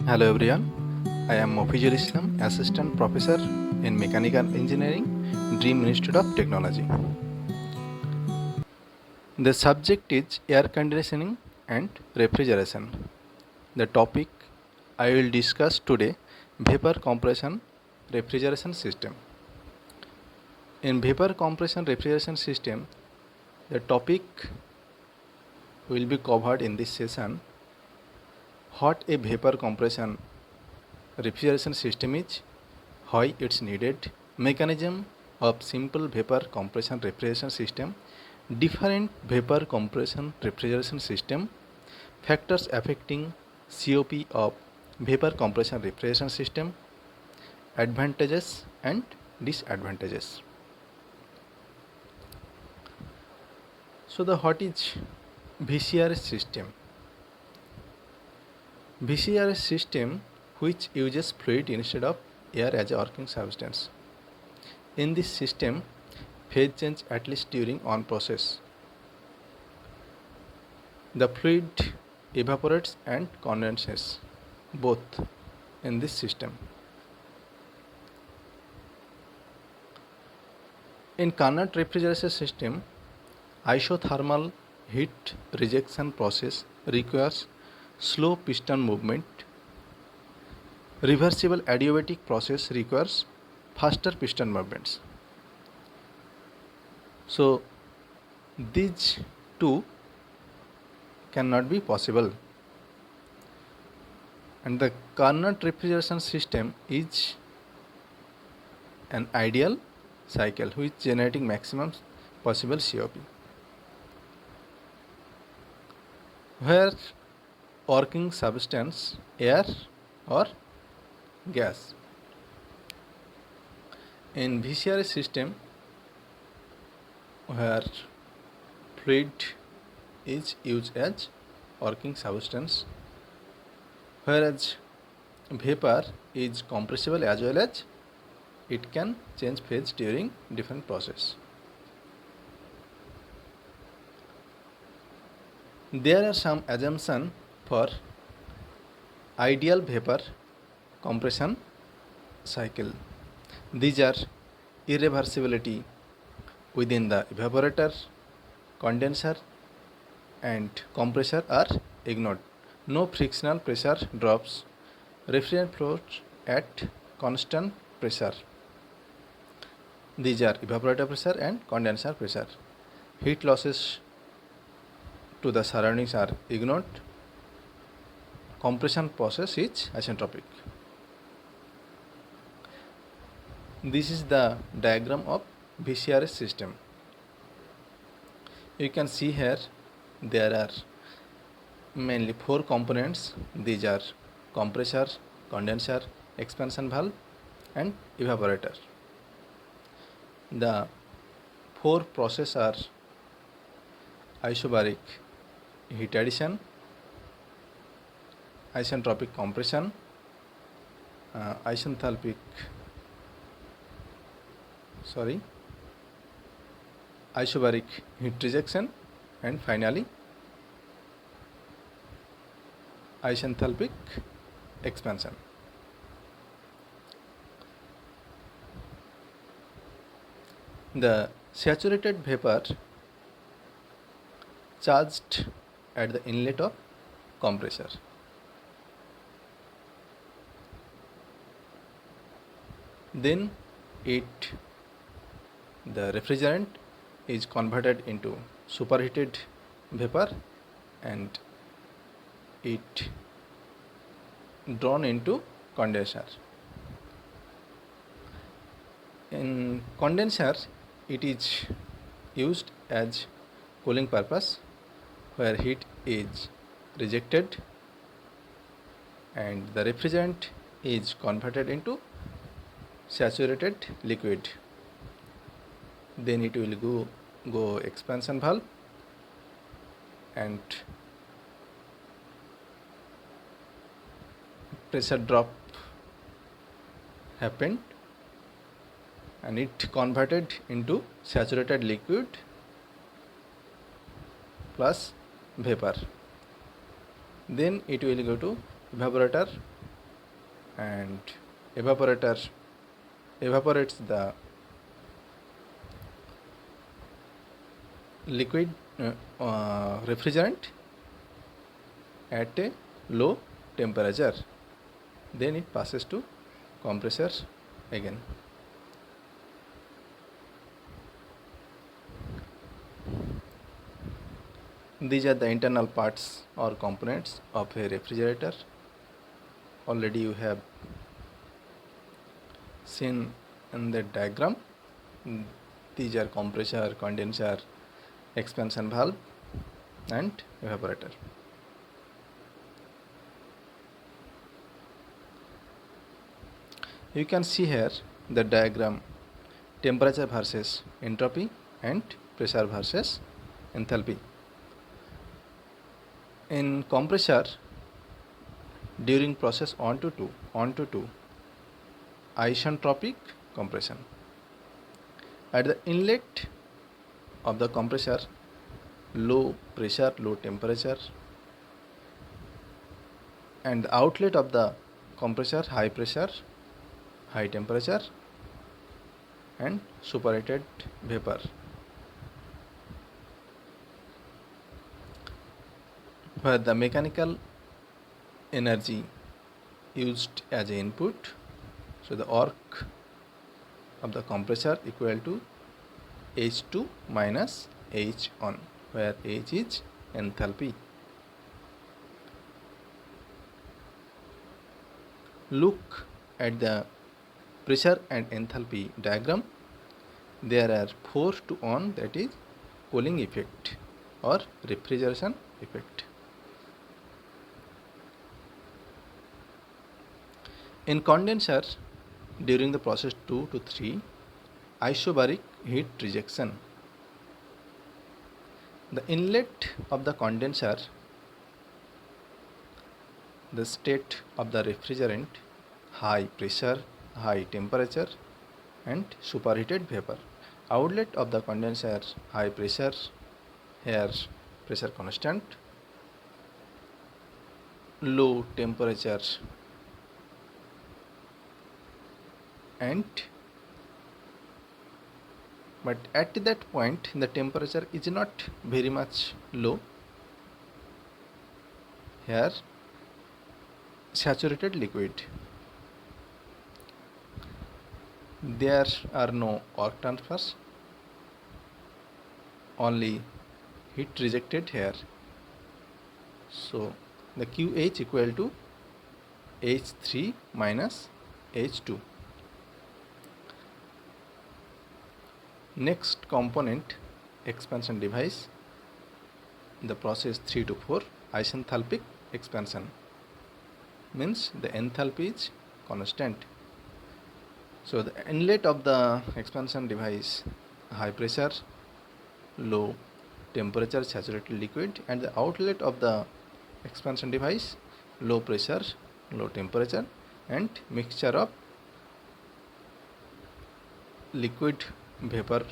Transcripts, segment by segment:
Hello everyone, I am Mofizul Islam, Assistant Professor in Mechanical Engineering, Dream Institute of Technology. The subject is air conditioning and refrigeration. The topic I will discuss today, vapor compression refrigeration system. In vapor compression refrigeration system, the topic will be covered in this session. What a vapor compression refrigeration system is, why it's needed, mechanism of simple vapor compression refrigeration system, different vapor compression refrigeration system, factors affecting COP of vapor compression refrigeration system, advantages and disadvantages. So the what is VCRS system? VCRS system which uses fluid instead of air as a working substance. In this system, phase change at least during on process. The fluid evaporates and condenses both in this system. In Carnot refrigeration system, isothermal heat rejection process requires slow piston movement. Reversible adiabatic process requires faster piston movements. So these two cannot be possible, and the Carnot refrigeration system is an ideal cycle which generating maximum possible COP, where working substance air or gas. In VCRS system, where fluid is used as working substance, whereas vapor is compressible as well as it can change phase during different process. There are some assumptions for ideal vapor compression cycle. These are irreversibility within the evaporator, condenser and compressor are ignored. No frictional pressure drops. Refrigerant flows at constant pressure. These are evaporator pressure and condenser pressure. Heat losses to the surroundings are ignored. Compression process is isentropic. This is the diagram of VCRS system. You can see here there are mainly four components. These are compressor, condenser, expansion valve and evaporator. The four processes are isobaric heat addition, isentropic compression, isentropic isobaric heat rejection and finally isenthalpic expansion. The saturated vapor charged at the inlet of compressor. Then the refrigerant is converted into superheated vapor and it drawn into condenser. In condenser, it is used as cooling purpose, where heat is rejected and the refrigerant is converted into saturated liquid. Then it will go expansion valve and pressure drop happened and it converted into saturated liquid plus vapor. Then it will go to evaporator and evaporator evaporates the liquid refrigerant at a low temperature, then it passes to compressor again. These are the internal parts or components of a refrigerator. Already you have seen in the diagram. These are compressor, condenser, expansion valve and evaporator. You can see here the diagram, temperature versus entropy and pressure versus enthalpy. In compressor, during process on to 2, isentropic compression. At the inlet of the compressor, low pressure, low temperature, and the outlet of the compressor, high pressure, high temperature and superheated vapor. Where the mechanical energy used as a input, so the work of the compressor equal to H2 minus H1, where H is enthalpy. Look at the pressure and enthalpy diagram. There are 4 to 1, that is cooling effect or refrigeration effect. In condenser, during the process 2 to 3, isobaric heat rejection. The inlet of the condenser, the state of the refrigerant, high pressure, high temperature and superheated vapor. Outlet of the condenser, high pressure, here pressure constant, low temperature and but at that point the temperature is not very much low. Here saturated liquid. There are no work transfers, only heat rejected here. So the QH equal to H3 minus H2. Next component, expansion device, the process 3 to 4, isenthalpic expansion, means the enthalpy is constant. So the inlet of the expansion device, high pressure, low temperature saturated liquid, and the outlet of the expansion device, low pressure, low temperature and mixture of liquid vapor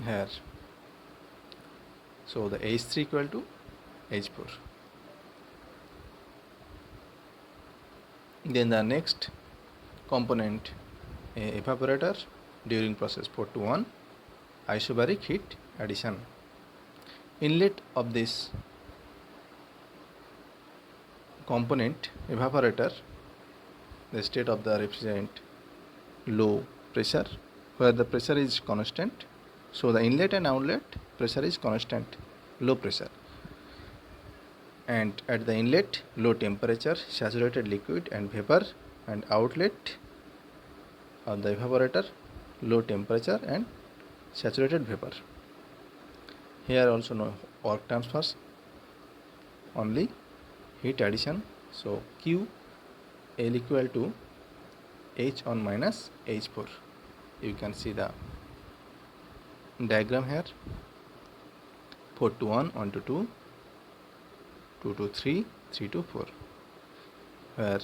here. So the H3 equal to H4. Then the next component, evaporator, during process 4 to 1, isobaric heat addition. Inlet of this component, evaporator, the state of the refrigerant, low pressure, where the pressure is constant. So the inlet and outlet pressure is constant, low pressure, and at the inlet low temperature, saturated liquid and vapor, and outlet of the evaporator, low temperature and saturated vapor. Here also no work transfers, only heat addition. So Q L equal to H1 minus H4. You can see the diagram here, 4 to 1, 1 to 2, 2 to 3, 3 to 4, where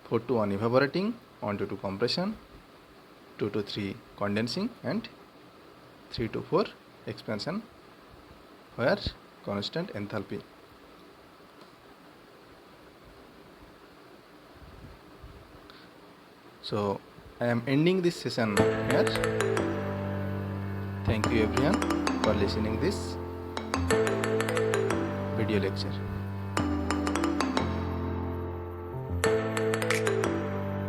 4 to 1 evaporating, 1 to 2 compression, 2 to 3 condensing and 3 to 4 expansion, where constant enthalpy. So I am ending this session here. Thank you everyone for listening this video lecture.